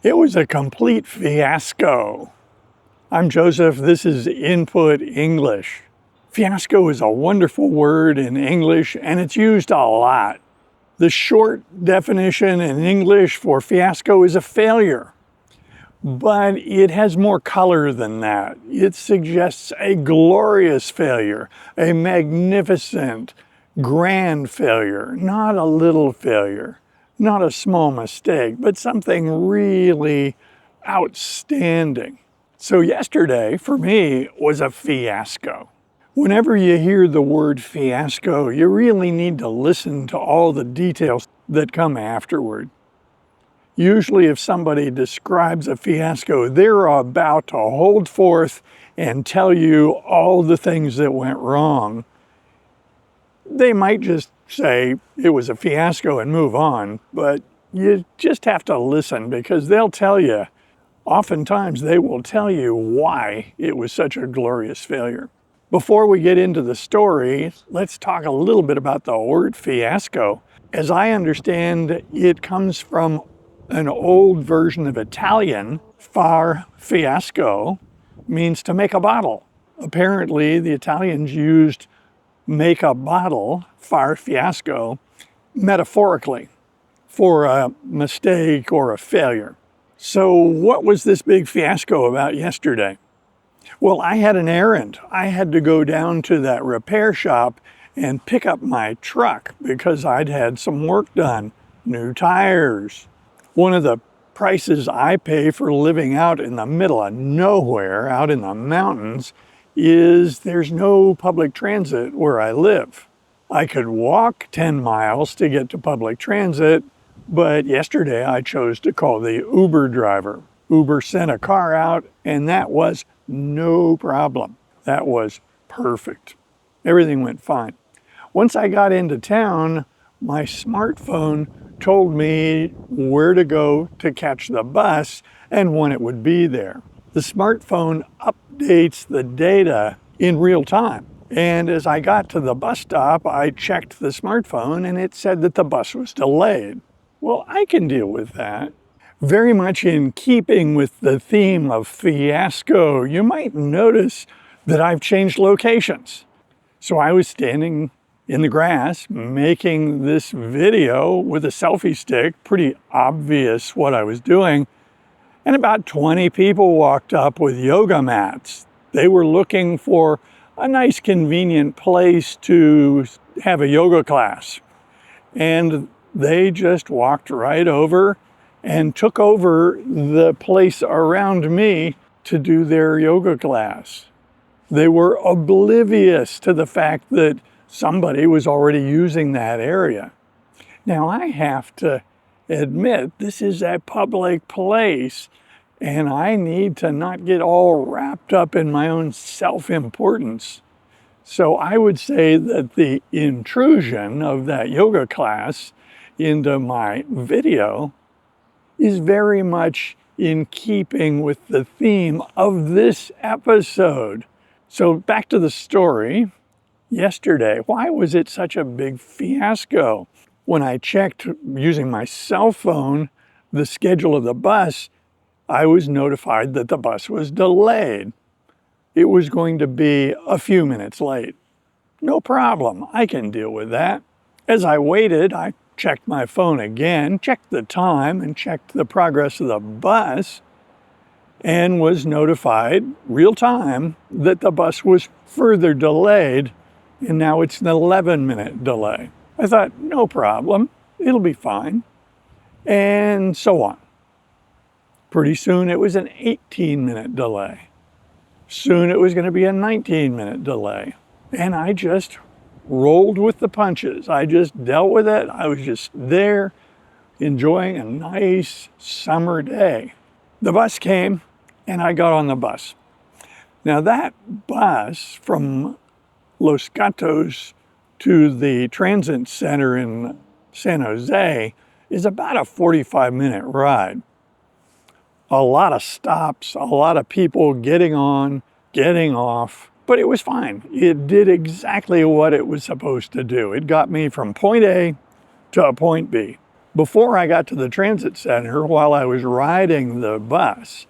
It was a complete fiasco. I'm Joseph, this is Input English. Fiasco is a wonderful word in English and it's used a lot. The short definition in English for fiasco is a failure, but it has more color than that. It suggests a glorious failure, a magnificent, grand failure, not a little failure. Not a small mistake, but something really outstanding. So yesterday, for me, was a fiasco. Whenever you hear the word fiasco, you really need to listen to all the details that come afterward. Usually if somebody describes a fiasco, they're about to hold forth and tell you all the things that went wrong. They might just say it was a fiasco and move on, but you just have to listen because they'll tell you, oftentimes they will tell you why it was such a glorious failure. Before we get into the story, let's talk a little bit about the word fiasco. As I understand, it comes from an old version of Italian. Far fiasco means to make a bottle. Apparently, the Italians used make a bottle, far fiasco, metaphorically for a mistake or a failure. So what was this big fiasco about yesterday? Well, I had an errand. I had to go down to that repair shop and pick up my truck because I'd had some work done, new tires. One of the prices I pay for living out in the middle of nowhere, out in the mountains, is there's no public transit where I live. I could walk 10 miles to get to public transit, but yesterday I chose to call the Uber driver. Uber sent a car out and that was no problem. That was perfect. Everything went fine. Once I got into town, my smartphone told me where to go to catch the bus and when it would be there. The smartphone updates the data in real time. And as I got to the bus stop, I checked the smartphone and it said that the bus was delayed. Well, I can deal with that. Very much in keeping with the theme of fiasco, you might notice that I've changed locations. So I was standing in the grass making this video with a selfie stick, pretty obvious what I was doing. And about 20 people walked up with yoga mats. They were looking for a nice, convenient place to have a yoga class. And they just walked right over and took over the place around me to do their yoga class. They were oblivious to the fact that somebody was already using that area. Now, I have to admit, this is a public place, and I need to not get all wrapped up in my own self-importance. So I would say that the intrusion of that yoga class into my video is very much in keeping with the theme of this episode. So back to the story. Yesterday, why was it such a big fiasco? When I checked using my cell phone the schedule of the bus, I was notified that the bus was delayed. It was going to be a few minutes late. No problem, I can deal with that. As I waited, I checked my phone again, checked the time, and checked the progress of the bus, and was notified real time that the bus was further delayed, and now it's an 11-minute delay. I thought, no problem, it'll be fine, and so on. Pretty soon it was an 18-minute delay. Soon it was going to be a 19-minute delay. And I just rolled with the punches. I just dealt with it. I was just there enjoying a nice summer day. The bus came and I got on the bus. Now that bus from Los Gatos to the transit center in San Jose is about a 45-minute ride. A lot of stops, a lot of people getting on, getting off, but it was fine. It did exactly what it was supposed to do. It got me from point A to point B. Before I got to the transit center, while I was riding the bus,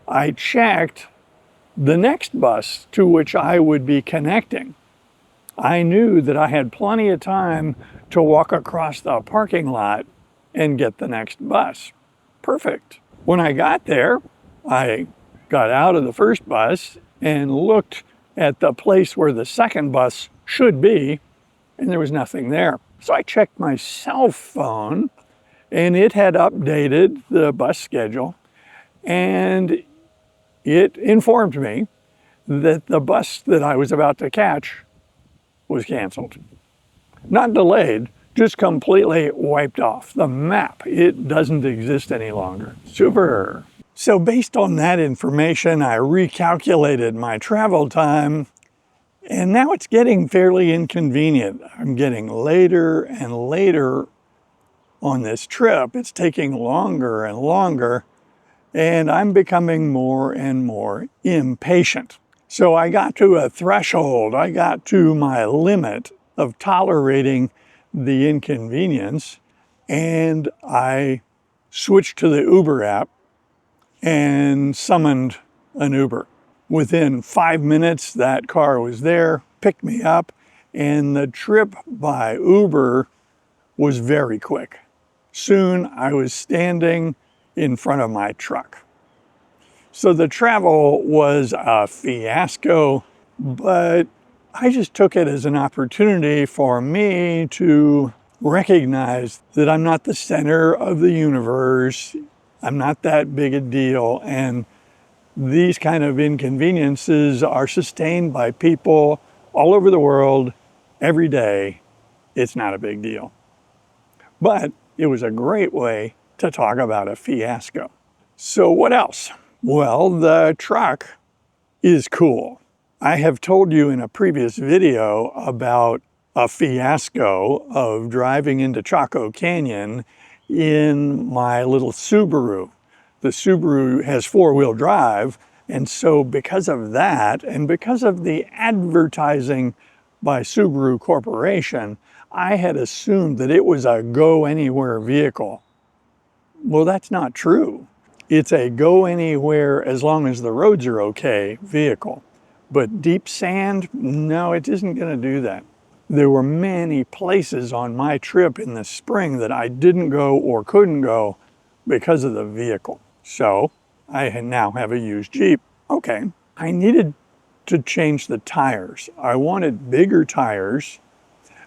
I checked the next bus to which I would be connecting. I knew that I had plenty of time to walk across the parking lot and get the next bus. Perfect. When I got there, I got out of the first bus and looked at the place where the second bus should be, and there was nothing there. So I checked my cell phone, and it had updated the bus schedule, and it informed me that the bus that I was about to catch was canceled. Not delayed, just completely wiped off. The map, it doesn't exist any longer. Super. So based on that information, I recalculated my travel time, and now it's getting fairly inconvenient. I'm getting later and later on this trip. It's taking longer and longer, and I'm becoming more and more impatient. So I got to a threshold, I got to my limit of tolerating the inconvenience, and I switched to the Uber app and summoned an Uber. Within 5 minutes, that car was there, picked me up, and the trip by Uber was very quick. Soon I was standing in front of my truck. So the travel was a fiasco, but I just took it as an opportunity for me to recognize that I'm not the center of the universe. I'm not that big a deal, and these kind of inconveniences are sustained by people all over the world every day. It's not a big deal. But it was a great way to talk about a fiasco. So what else? Well, the truck is cool. I have told you in a previous video about a fiasco of driving into Chaco Canyon in my little Subaru. The Subaru has four-wheel drive, and so because of that, and because of the advertising by Subaru Corporation, I had assumed that it was a go-anywhere vehicle. Well, that's not true. It's a go-anywhere as long as the roads are okay vehicle. But deep sand, no, it isn't going to do that. There were many places on my trip in the spring that I didn't go or couldn't go because of the vehicle. So I now have a used Jeep. Okay, I needed to change the tires. I wanted bigger tires,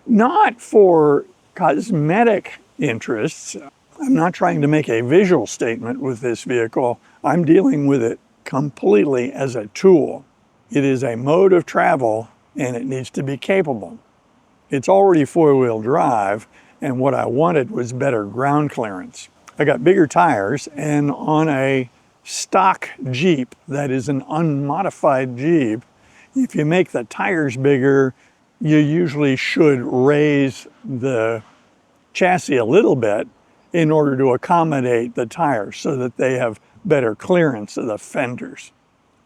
not for cosmetic interests. I'm not trying to make a visual statement with this vehicle. I'm dealing with it completely as a tool. It is a mode of travel, and it needs to be capable. It's already four-wheel drive, and what I wanted was better ground clearance. I got bigger tires, and on a stock Jeep that is an unmodified Jeep, if you make the tires bigger, you usually should raise the chassis a little bit in order to accommodate the tires so that they have better clearance of the fenders.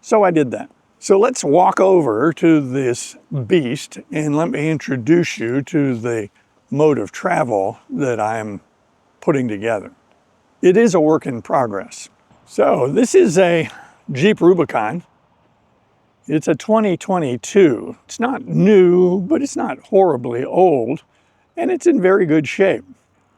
So I did that. So let's walk over to this beast and let me introduce you to the mode of travel that I'm putting together. It is a work in progress. So this is a Jeep Rubicon. It's a 2022. It's not new, but it's not horribly old, and it's in very good shape.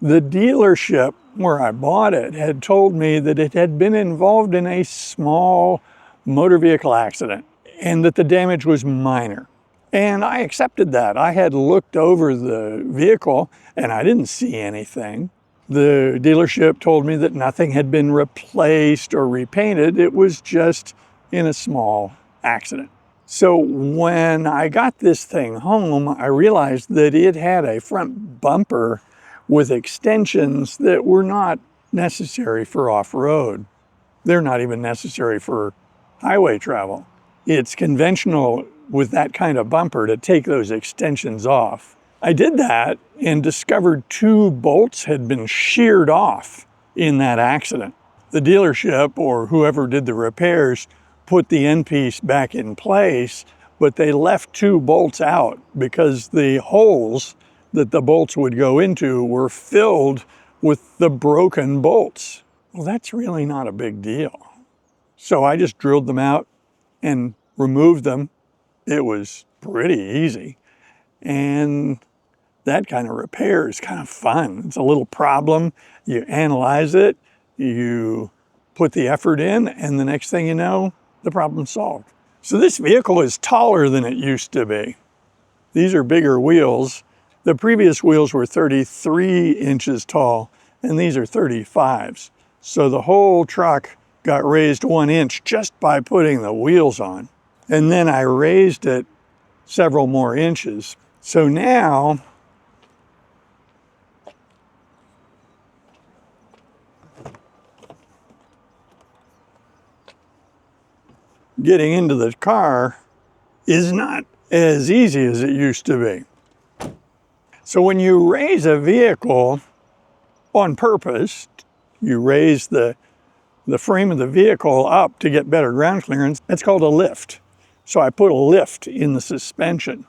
The dealership where I bought it had told me that it had been involved in a small motor vehicle accident and that the damage was minor. And I accepted that. I had looked over the vehicle and I didn't see anything. The dealership told me that nothing had been replaced or repainted. It was just in a small accident. So when I got this thing home, I realized that it had a front bumper with extensions that were not necessary for off-road. They're not even necessary for highway travel. It's conventional with that kind of bumper to take those extensions off. I did that and discovered 2 bolts had been sheared off in that accident. The dealership or whoever did the repairs put the end piece back in place, but they left 2 bolts out because the holes that the bolts would go into were filled with the broken bolts. Well, that's really not a big deal. So I just drilled them out and removed them. It was pretty easy. And that kind of repair is kind of fun. It's a little problem. You analyze it, you put the effort in, and the next thing you know, the problem's solved. So this vehicle is taller than it used to be. These are bigger wheels. The previous wheels were 33 inches tall, and these are 35s. So the whole truck got raised 1 inch just by putting the wheels on. And then I raised it several more inches. So now, getting into the car is not as easy as it used to be. So when you raise a vehicle on purpose, you raise the frame of the vehicle up to get better ground clearance, that's called a lift. So I put a lift in the suspension.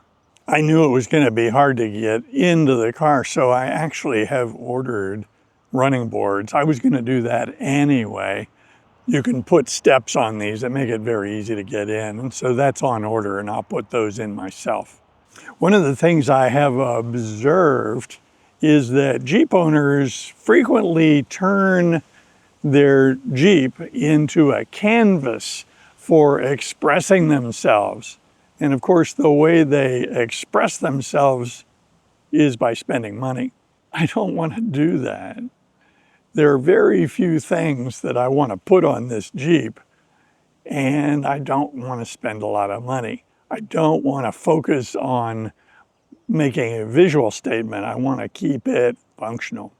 I knew it was going to be hard to get into the car, so I actually have ordered running boards. I was going to do that anyway. You can put steps on these that make it very easy to get in, and so that's on order, and I'll put those in myself. One of the things I have observed is that Jeep owners frequently turn their Jeep into a canvas for expressing themselves. And of course, the way they express themselves is by spending money. I don't want to do that. There are very few things that I want to put on this Jeep, and I don't want to spend a lot of money. I don't want to focus on making a visual statement. I want to keep it functional.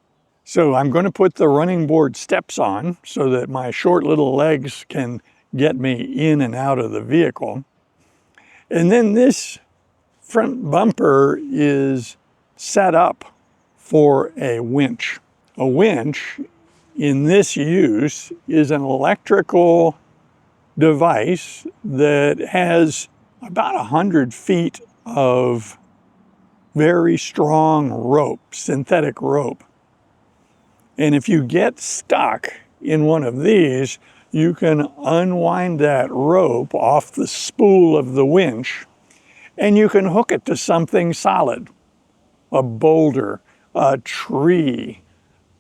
So I'm going to put the running board steps on so that my short little legs can get me in and out of the vehicle. And then this front bumper is set up for a winch. A winch in this use is an electrical device that has about 100 feet of very strong rope, synthetic rope. And if you get stuck in one of these, you can unwind that rope off the spool of the winch, and you can hook it to something solid, a boulder, a tree,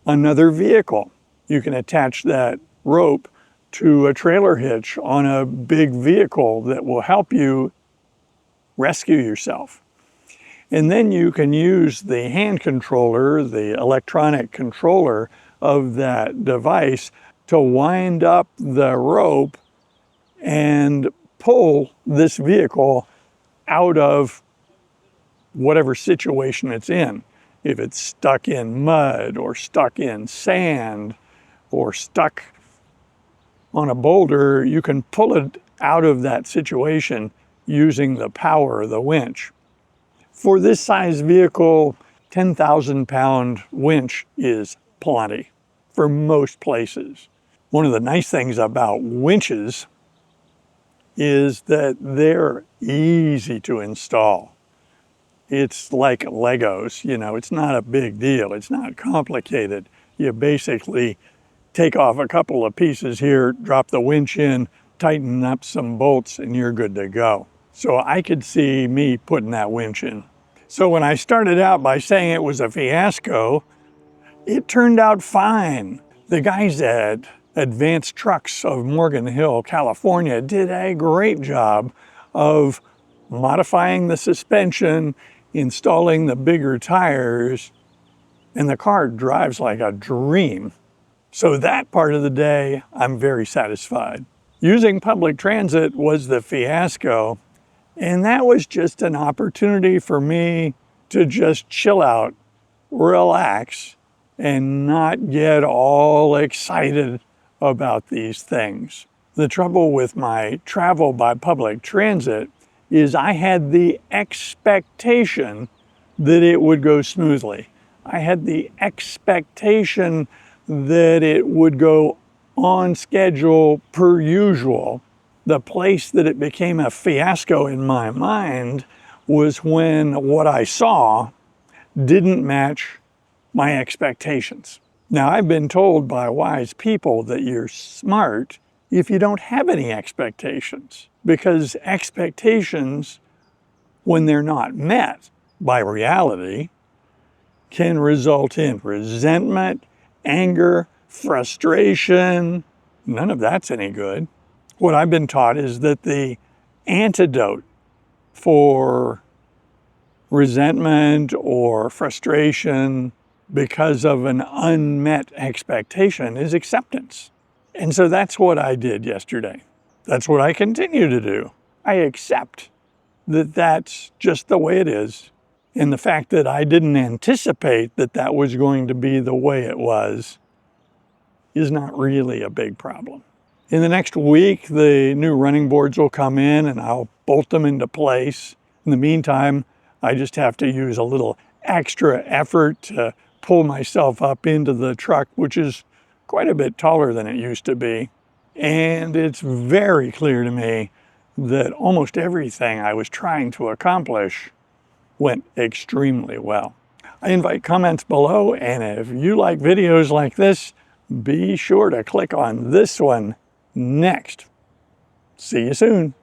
another vehicle. You can attach that rope to a trailer hitch on a big vehicle that will help you rescue yourself. And then you can use the hand controller, the electronic controller of that device to wind up the rope and pull this vehicle out of whatever situation it's in. If it's stuck in mud or stuck in sand or stuck on a boulder, you can pull it out of that situation using the power of the winch. For this size vehicle, 10,000-pound winch is plenty for most places. One of the nice things about winches is that they're easy to install. It's like Legos, you know, it's not a big deal. It's not complicated. You basically take off a couple of pieces here, drop the winch in, tighten up some bolts, and you're good to go. So I could see me putting that winch in. So when I started out by saying it was a fiasco, it turned out fine. The guys at Advanced Trucks of Morgan Hill, California, did a great job of modifying the suspension, installing the bigger tires, and the car drives like a dream. So that part of the day, I'm very satisfied. Using public transit was the fiasco, and that was just an opportunity for me to just chill out, relax, and not get all excited about these things. The trouble with my travel by public transit is I had the expectation that it would go smoothly. I had the expectation that it would go on schedule per usual. The place that it became a fiasco in my mind was when what I saw didn't match my expectations. Now, I've been told by wise people that you're smart if you don't have any expectations, because expectations, when they're not met by reality, can result in resentment, anger, frustration. None of that's any good. What I've been taught is that the antidote for resentment or frustration because of an unmet expectation is acceptance. And so that's what I did yesterday. That's what I continue to do. I accept that that's just the way it is. And the fact that I didn't anticipate that that was going to be the way it was is not really a big problem. In the next week, the new running boards will come in and I'll bolt them into place. In the meantime, I just have to use a little extra effort to pull myself up into the truck, which is quite a bit taller than it used to be. And it's very clear to me that almost everything I was trying to accomplish went extremely well. I invite comments below, and if you like videos like this, be sure to click on this one next. See you soon.